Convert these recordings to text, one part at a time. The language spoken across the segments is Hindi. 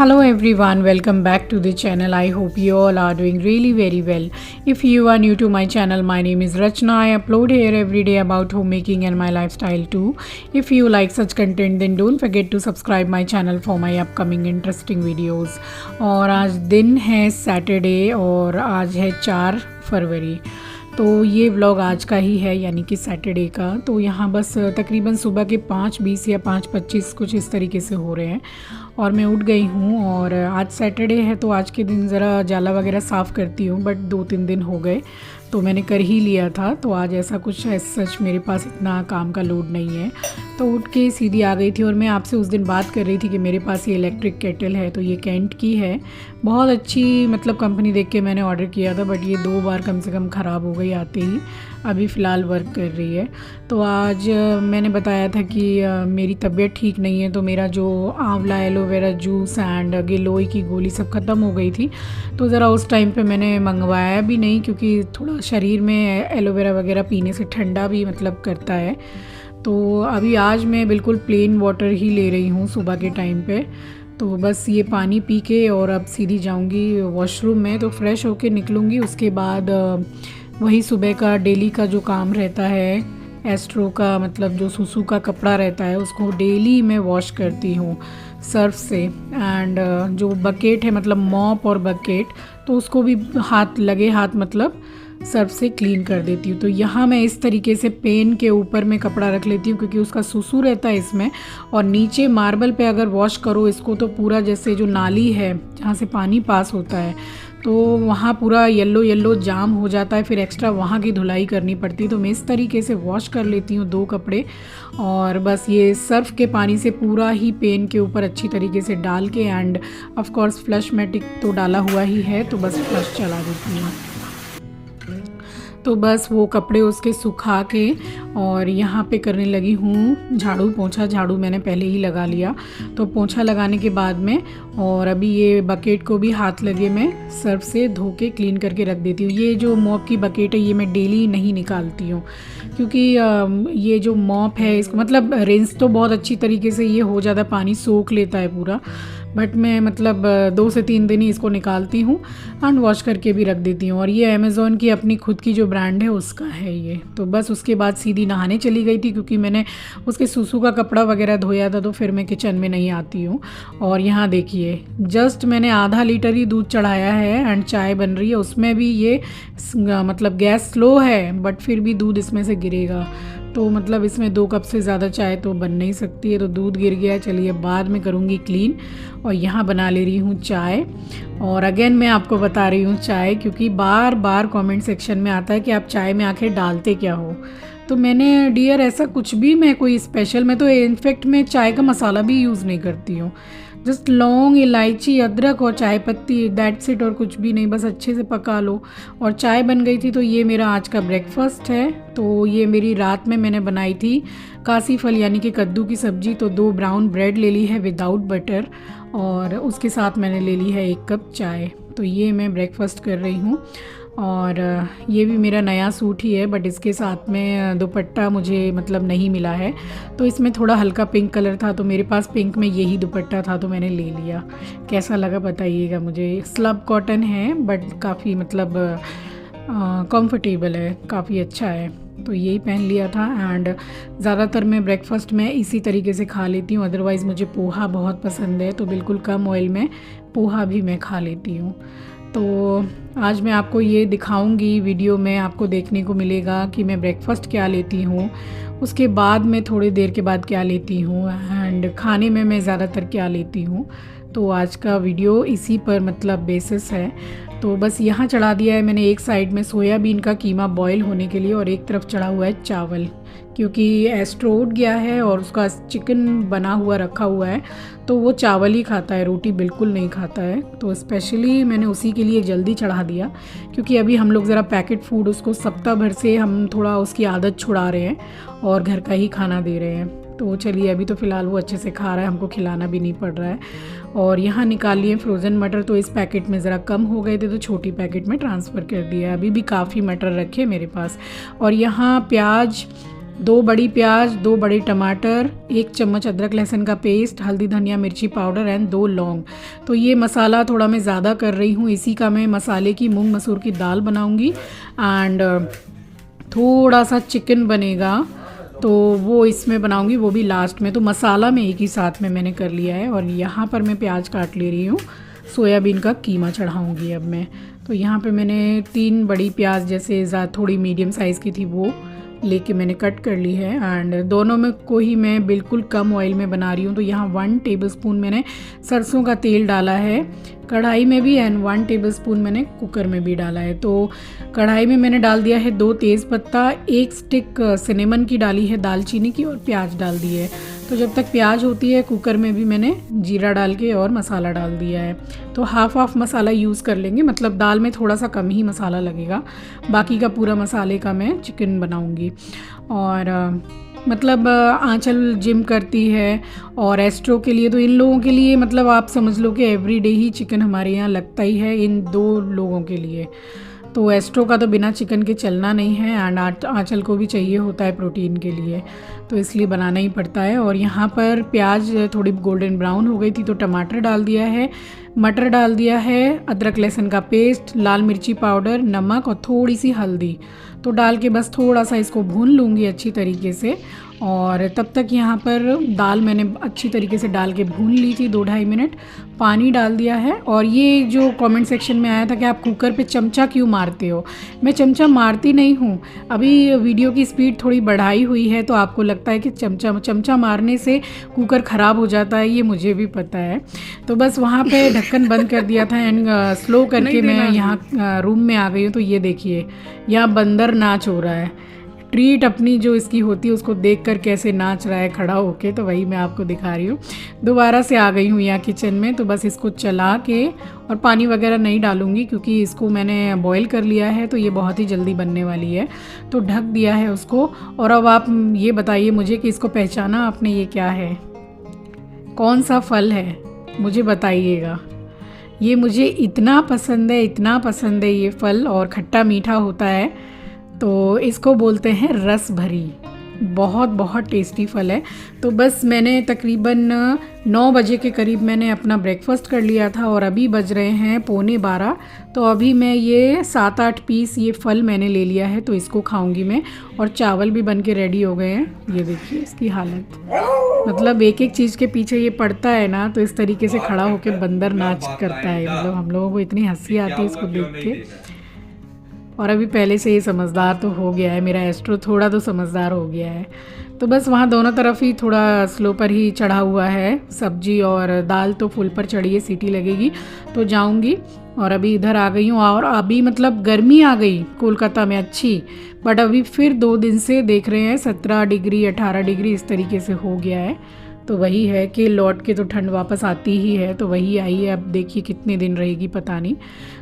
Hello everyone, welcome back to the channel. I hope you all are doing really very well. If you are new to my channel, my name is Rachna. I upload here every day about homemaking and my lifestyle too. If you like such content then don't forget to subscribe my channel for my upcoming interesting videos. और आज दिन है सैटरडे और आज है 4 फरवरी। तो ये व्लॉग आज का ही है यानी कि सैटरडे का। तो यहाँ बस तकरीबन सुबह के 5:20 या 5:25 कुछ इस तरीके से हो रहे हैं और मैं उठ गई हूँ। और आज सैटरडे है तो आज के दिन ज़रा जाला वगैरह साफ़ करती हूँ, बट 2-3 दिन हो गए तो मैंने कर ही लिया था। तो आज ऐसा कुछ है, सच मेरे पास इतना काम का लोड नहीं है। तो उठ के सीधी आ गई थी और मैं आपसे उस दिन बात कर रही थी कि मेरे पास ये इलेक्ट्रिक केटल है। तो ये कैंट की है, बहुत अच्छी मतलब कंपनी देख के मैंने ऑर्डर किया था, बट ये 2 बार कम से कम ख़राब हो गई आते ही। अभी फ़िलहाल वर्क कर रही है। तो आज मैंने बताया था कि मेरी तबीयत ठीक नहीं है, तो मेरा जो आंवला एलोवेरा जूस एंड गिलोय की गोली सब ख़त्म हो गई थी। तो ज़रा उस टाइम पे मैंने मंगवाया भी नहीं, क्योंकि थोड़ा शरीर में एलोवेरा वगैरह पीने से ठंडा भी मतलब करता है। तो अभी आज मैं बिल्कुल प्लेन वाटर ही ले रही हूँ सुबह के टाइम पे। तो बस ये पानी पी के और अब सीधी जाऊँगी वॉशरूम में, तो फ्रेश होके निकलूँगी। उसके बाद वही सुबह का डेली का जो काम रहता है, एस्ट्रो का मतलब जो सुसु का कपड़ा रहता है उसको डेली मैं वॉश करती हूँ सर्फ से। एंड जो बकेट है मतलब मॉप और बकेट, तो उसको भी हाथ मतलब सर्फ से क्लीन कर देती हूँ। तो यहाँ मैं इस तरीके से पेन के ऊपर में कपड़ा रख लेती हूँ, क्योंकि उसका सुसु रहता है इसमें। और नीचे मार्बल पे अगर वॉश करो इसको तो पूरा जैसे जो नाली है जहाँ से पानी पास होता है तो वहाँ पूरा येलो जाम हो जाता है, फिर एक्स्ट्रा वहाँ की धुलाई करनी पड़ती है। तो मैं इस तरीके से वॉश कर लेती हूँ 2 कपड़े और बस ये सर्फ के पानी से पूरा ही पेन के ऊपर अच्छी तरीके से डाल के, and of course Flushmatic तो डाला हुआ ही है, तो बस फ्लश चला देती हूँ। तो बस वो कपड़े उसके सुखा के और यहाँ पे करने लगी हूँ झाड़ू पोंछा। झाड़ू मैंने पहले ही लगा लिया, तो पोंछा लगाने के बाद में और अभी ये बकेट को भी हाथ लगे मैं सर्फ से धो के क्लीन करके रख देती हूँ। ये जो मॉप की बकेट है ये मैं डेली नहीं निकालती हूँ, क्योंकि ये जो मॉप है इसको मतलब रिंस तो बहुत अच्छी तरीके से ये हो जाता है, पानी सोख लेता है पूरा, बट मैं मतलब 2 से 3 दिन ही इसको निकालती हूँ एंड वॉश करके भी रख देती हूँ। और ये अमेज़ॉन की अपनी खुद की जो ब्रांड है उसका है ये। तो बस उसके बाद सीधी नहाने चली गई थी, क्योंकि मैंने उसके सुसु का कपड़ा वगैरह धोया था, तो फिर मैं किचन में नहीं आती हूँ। और यहाँ देखिए जस्ट मैंने आधा लीटर ही दूध चढ़ाया है एंड चाय बन रही है। उसमें भी ये मतलब गैस स्लो है, बट फिर भी दूध इसमें से गिरेगा, तो मतलब इसमें 2 कप से ज़्यादा चाय तो बन नहीं सकती है। तो दूध गिर गया, चलिए बाद में करूँगी क्लीन। और यहाँ बना ले रही हूँ चाय। और अगेन मैं आपको बता रही हूँ चाय, क्योंकि बार बार कमेंट सेक्शन में आता है कि आप चाय में आखिर डालते क्या हो। तो मैंने डियर ऐसा कुछ भी मैं कोई स्पेशल, मैं तो इनफेक्ट मैं चाय का मसाला भी यूज़ नहीं करती हूँ। जस्ट लौंग, इलायची, अदरक और चाय पत्ती, दैट्स इट, और कुछ भी नहीं, बस अच्छे से पका लो और चाय बन गई थी। तो ये मेरा आज का ब्रेकफास्ट है। तो ये मेरी रात में मैंने बनाई थी कासी फल यानी कि कद्दू की सब्ज़ी। तो 2 ब्राउन ब्रेड ले ली है विदाउट बटर और उसके साथ मैंने ले ली है 1 कप चाय। तो ये मैं ब्रेकफास्ट कर रही हूँ। और ये भी मेरा नया सूट ही है, बट इसके साथ में दुपट्टा मुझे मतलब नहीं मिला है, तो इसमें थोड़ा हल्का पिंक कलर था, तो मेरे पास पिंक में यही दुपट्टा था तो मैंने ले लिया। कैसा लगा बताइएगा मुझे। स्लब कॉटन है बट काफ़ी मतलब कंफर्टेबल है, काफ़ी अच्छा है, तो यही पहन लिया था। एंड ज़्यादातर मैं ब्रेकफास्ट में इसी तरीके से खा लेती हूँ, अदरवाइज़ मुझे पोहा बहुत पसंद है, तो बिल्कुल कम ऑयल में पोहा भी मैं खा लेती हूँ। तो आज मैं आपको ये दिखाऊंगी वीडियो में, आपको देखने को मिलेगा कि मैं ब्रेकफास्ट क्या लेती हूँ, उसके बाद मैं थोड़ी देर के बाद क्या लेती हूँ, एंड खाने में मैं ज़्यादातर क्या लेती हूँ। तो आज का वीडियो इसी पर मतलब बेसिस है। तो बस यहाँ चढ़ा दिया है मैंने एक साइड में सोयाबीन का कीमा बॉईल होने के लिए, और एक तरफ चढ़ा हुआ है चावल, क्योंकि एस्ट्रो उठ गया है और उसका चिकन बना हुआ रखा हुआ है, तो वो चावल ही खाता है, रोटी बिल्कुल नहीं खाता है। तो स्पेशली मैंने उसी के लिए जल्दी चढ़ा दिया, क्योंकि अभी हम लोग ज़रा पैकेट फूड उसको सप्ताह भर से हम थोड़ा उसकी आदत छुड़ा रहे हैं और घर का ही खाना दे रहे हैं। तो चलिए अभी तो फ़िलहाल वो अच्छे से खा रहा है, हमको खिलाना भी नहीं पड़ रहा है। और यहाँ निकाल लिए फ्रोज़न मटर, तो इस पैकेट में ज़रा कम हो गए थे तो छोटी पैकेट में ट्रांसफ़र कर दिया। अभी भी काफ़ी मटर रखे मेरे पास। और यहाँ प्याज 2 बड़ी प्याज, 2 बड़े टमाटर, 1 चम्मच अदरक लहसुन का पेस्ट, हल्दी धनिया मिर्ची पाउडर एंड 2 लौंग। तो ये मसाला थोड़ा मैं ज़्यादा कर रही हूँ, इसी का मैं मसाले की मूंग मसूर की दाल बनाऊँगी। एंड थोड़ा सा चिकन बनेगा तो वो इसमें बनाऊँगी, वो भी लास्ट में। तो मसाला में एक ही साथ में मैंने कर लिया है। और यहाँ पर मैं प्याज काट ले रही हूँ, सोयाबीन का कीमा चढ़ाऊँगी अब मैं। तो यहाँ पे मैंने 3 बड़ी प्याज, जैसे थोड़ी मीडियम साइज़ की थी, वो लेके मैंने कट कर ली है। एंड दोनों में को ही मैं बिल्कुल कम ऑयल में बना रही हूँ। तो यहाँ 1 टेबलस्पून मैंने सरसों का तेल डाला है कढ़ाई में भी, एंड 1 टेबलस्पून मैंने कुकर में भी डाला है। तो कढ़ाई में मैंने डाल दिया है 2 तेज़पत्ता, 1 स्टिक सिनेमन की डाली है, दालचीनी की, और प्याज डाल दी है। तो जब तक प्याज होती है, कुकर में भी मैंने जीरा डाल के और मसाला डाल दिया है। तो हाफ मसाला यूज़ कर लेंगे, मतलब दाल में थोड़ा सा कम ही मसाला लगेगा, बाकी का पूरा मसाले का मैं चिकन बनाऊंगी। और मतलब आंचल जिम करती है और एस्ट्रो के लिए, तो इन लोगों के लिए मतलब आप समझ लो कि एवरीडे ही चिकन हमारे यहाँ लगता ही है, इन 2 लोगों के लिए। तो एस्ट्रो का तो बिना चिकन के चलना नहीं है, एंड आंचल को भी चाहिए होता है प्रोटीन के लिए, तो इसलिए बनाना ही पड़ता है। और यहाँ पर प्याज थोड़ी गोल्डन ब्राउन हो गई थी, तो टमाटर डाल दिया है, मटर डाल दिया है, अदरक लहसुन का पेस्ट, लाल मिर्ची पाउडर, नमक और थोड़ी सी हल्दी, तो डाल के बस थोड़ा सा इसको भून लूँगी अच्छी तरीके से। और तब तक यहाँ पर दाल मैंने अच्छी तरीके से डाल के भून ली थी 2-2.5 मिनट, पानी डाल दिया है। और ये जो कमेंट सेक्शन में आया था कि आप कुकर पे चमचा क्यों मारते हो, मैं चमचा मारती नहीं हूँ। अभी वीडियो की स्पीड थोड़ी बढ़ाई हुई है, तो आपको लगता है कि चमचा मारने से कुकर ख़राब हो जाता है, ये मुझे भी पता है। तो बस वहाँ पे ढक्कन बंद कर दिया था, एंड स्लो करके मैं यहाँ रूम में आ गई हूँ। तो ये देखिए, यहाँ बंदर नाच हो रहा है, ट्रीट अपनी जो इसकी होती है उसको देखकर कैसे नाच रहा है खड़ा होके, तो वही मैं आपको दिखा रही हूँ। दोबारा से आ गई हूँ यहाँ किचन में। तो बस इसको चला के, और पानी वगैरह नहीं डालूँगी क्योंकि इसको मैंने बॉईल कर लिया है, तो ये बहुत ही जल्दी बनने वाली है। तो ढक दिया है उसको। और अब आप ये बताइए मुझे कि इसको पहचाना आपने, ये क्या है, कौन सा फल है, मुझे बताइएगा। ये मुझे इतना पसंद है, इतना पसंद है ये फल, और खट्टा मीठा होता है, तो इसको बोलते हैं रस भरी। बहुत बहुत टेस्टी फल है। तो बस मैंने तकरीबन 9 बजे के करीब मैंने अपना ब्रेकफास्ट कर लिया था, और अभी बज रहे हैं 11:15। तो अभी मैं ये 7-8 पीस ये फल मैंने ले लिया है, तो इसको खाऊंगी मैं। और चावल भी बन के रेडी हो गए हैं। ये देखिए इसकी हालत, मतलब एक एक चीज़ के पीछे ये पड़ता है ना, तो इस तरीके से खड़ा होकर बंदर नाच करता है। मतलब हम लोगों को इतनी हंसी आती है इसको देख के। और अभी पहले से ये समझदार तो हो गया है, मेरा एस्ट्रो थोड़ा तो समझदार हो गया है। तो बस वहाँ दोनों तरफ ही थोड़ा स्लो पर ही चढ़ा हुआ है सब्जी, और दाल तो फुल पर चढ़ी है, सीटी लगेगी तो जाऊँगी। और अभी इधर आ गई हूँ, और अभी मतलब गर्मी आ गई कोलकाता में अच्छी, बट अभी फिर 2 दिन से देख रहे हैं 17 डिग्री 18 डिग्री इस तरीके से हो गया है। तो वही है कि लौट के तो ठंड वापस आती ही है, तो वही आई है। अब देखिए कितने दिन रहेगी पता नहीं।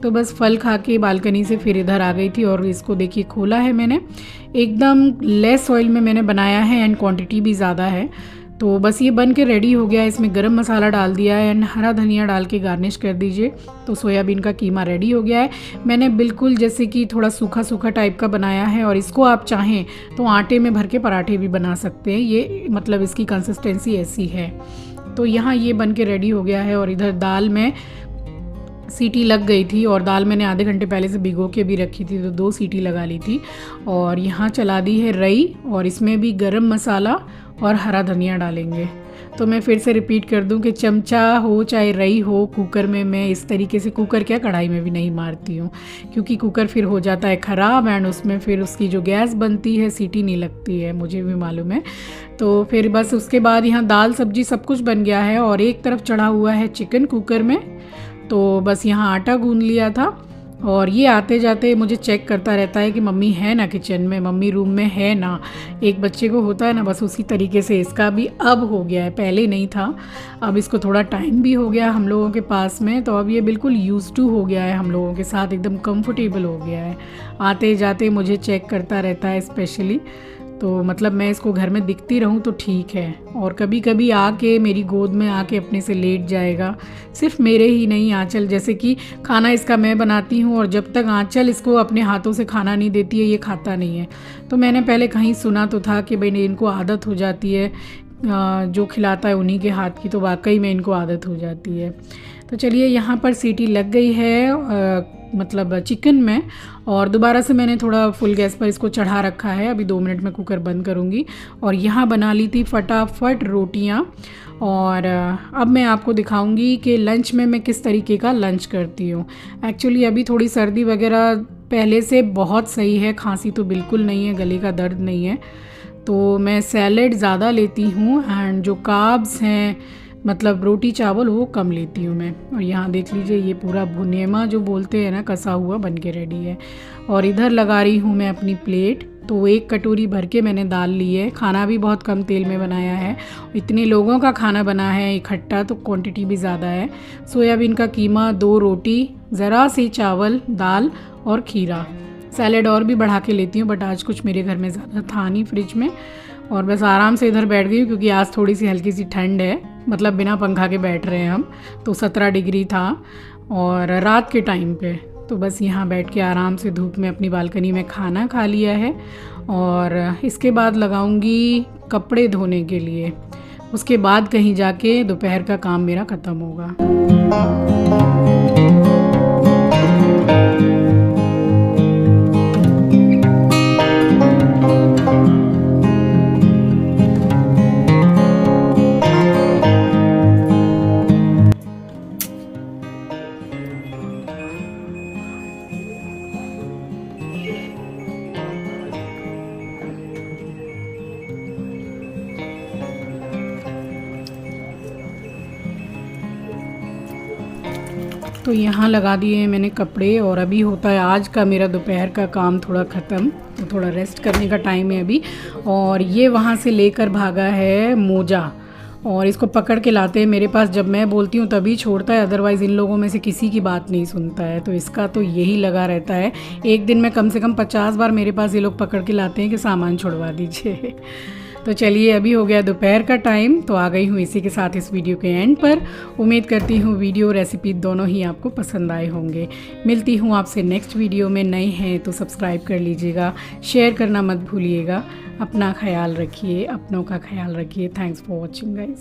तो बस फल खा के बालकनी से फिर इधर आ गई थी, और इसको देखिए खोला है मैंने, एकदम लेस ऑयल में मैंने बनाया है, एंड क्वांटिटी भी ज़्यादा है। तो बस ये बन के रेडी हो गया। इसमें गरम मसाला डाल दिया है, एंड हरा धनिया डाल के गार्निश कर दीजिए। तो सोयाबीन का कीमा रेडी हो गया है। मैंने बिल्कुल जैसे कि थोड़ा सूखा सूखा टाइप का बनाया है, और इसको आप चाहें तो आटे में भर के पराठे भी बना सकते हैं। ये मतलब इसकी कंसिस्टेंसी ऐसी है। तो यहाँ ये बन के रेडी हो गया है। और इधर दाल में सीटी लग गई थी, और दाल मैंने आधे घंटे पहले से भिगो के भी रखी थी, तो 2 सीटी लगा ली थी। और यहाँ चला दी है रई, और इसमें भी गरम मसाला और हरा धनिया डालेंगे। तो मैं फिर से रिपीट कर दूं कि चमचा हो चाहे रई हो, कुकर में मैं इस तरीके से, कुकर क्या कढ़ाई में भी नहीं मारती हूँ, क्योंकि कुकर फिर हो जाता है ख़राब, एंड उसमें फिर उसकी जो गैस बनती है सीटी नहीं लगती है, मुझे भी मालूम है। तो फिर बस उसके बाद यहाँ दाल सब्जी सब कुछ बन गया है, और एक तरफ चढ़ा हुआ है चिकन कुकर में। तो बस यहाँ आटा गूंद लिया था, और ये आते जाते मुझे चेक करता रहता है कि मम्मी है ना किचन में, मम्मी रूम में है ना। एक बच्चे को होता है ना, बस उसी तरीके से इसका भी अब हो गया है, पहले नहीं था। अब इसको थोड़ा टाइम भी हो गया हम लोगों के पास में, तो अब ये बिल्कुल यूज्ड टू हो गया है हम लोगों के साथ, एकदम कंफर्टेबल हो गया है। आते जाते मुझे चेक करता रहता है स्पेशली। तो मतलब मैं इसको घर में दिखती रहूं तो ठीक है। और कभी कभी आके मेरी गोद में आके अपने से लेट जाएगा। सिर्फ मेरे ही नहीं, आंचल, जैसे कि खाना इसका मैं बनाती हूँ और जब तक आंचल इसको अपने हाथों से खाना नहीं देती है ये खाता नहीं है। तो मैंने पहले कहीं सुना तो था कि भाई इनको आदत हो जाती है जो खिलाता है उन्हीं के हाथ की, तो वाकई में इनको आदत हो जाती है। तो चलिए, यहाँ पर सीटी लग गई है मतलब चिकन में, और दोबारा से मैंने थोड़ा फुल गैस पर इसको चढ़ा रखा है। अभी 2 मिनट में कुकर बंद करूँगी। और यहाँ बना ली थी फटाफट रोटियाँ। और अब मैं आपको दिखाऊंगी कि लंच में मैं किस तरीके का लंच करती हूँ। एक्चुअली अभी थोड़ी सर्दी वगैरह पहले से बहुत सही है, खांसी तो बिल्कुल नहीं है, गले का दर्द नहीं है। तो मैं सैलेड ज़्यादा लेती हूँ एंड जो कार्ब्स हैं मतलब रोटी चावल वो कम लेती हूँ मैं। और यहाँ देख लीजिए ये पूरा भुनेमा जो बोलते हैं ना, कसा हुआ बन के रेडी है। और इधर लगा रही हूँ मैं अपनी प्लेट। तो 1 कटोरी भर के मैंने दाल ली है। खाना भी बहुत कम तेल में बनाया है, इतने लोगों का खाना बना है इकट्ठा तो क्वांटिटी भी ज़्यादा है। सोयाबीन का कीमा, 2 रोटी, ज़रा सी चावल, दाल और खीरा। सैलेड और भी बढ़ा के लेती हूँ बट आज कुछ मेरे घर में ज़्यादा था नहीं फ्रिज में। और बस आराम से इधर बैठ गई क्योंकि आज थोड़ी सी हल्की सी ठंड है, मतलब बिना पंखा के बैठ रहे हैं हम। तो 17 डिग्री था और रात के टाइम पे, तो बस यहाँ बैठ के आराम से धूप में अपनी बालकनी में खाना खा लिया है। और इसके बाद लगाऊंगी कपड़े धोने के लिए, उसके बाद कहीं जाके दोपहर का काम मेरा ख़त्म होगा। तो यहाँ लगा दिए मैंने कपड़े और अभी होता है आज का मेरा दोपहर का काम थोड़ा ख़त्म। तो थोड़ा रेस्ट करने का टाइम है अभी। और ये वहाँ से लेकर भागा है मोजा और इसको पकड़ के लाते हैं मेरे पास। जब मैं बोलती हूँ तभी छोड़ता है, अदरवाइज़ इन लोगों में से किसी की बात नहीं सुनता है। तो इसका तो यही लगा रहता है, एक दिन में कम से कम 50 बार मेरे पास ये लोग पकड़ के लाते हैं कि सामान छुड़वा दीजिए। तो चलिए, अभी हो गया दोपहर का टाइम, तो आ गई हूँ इसी के साथ इस वीडियो के एंड पर। उम्मीद करती हूँ वीडियो रेसिपी दोनों ही आपको पसंद आए होंगे। मिलती हूँ आपसे नेक्स्ट वीडियो में। नए हैं तो सब्सक्राइब कर लीजिएगा, शेयर करना मत भूलिएगा। अपना ख्याल रखिए, अपनों का ख्याल रखिए। Thanks for watching guys.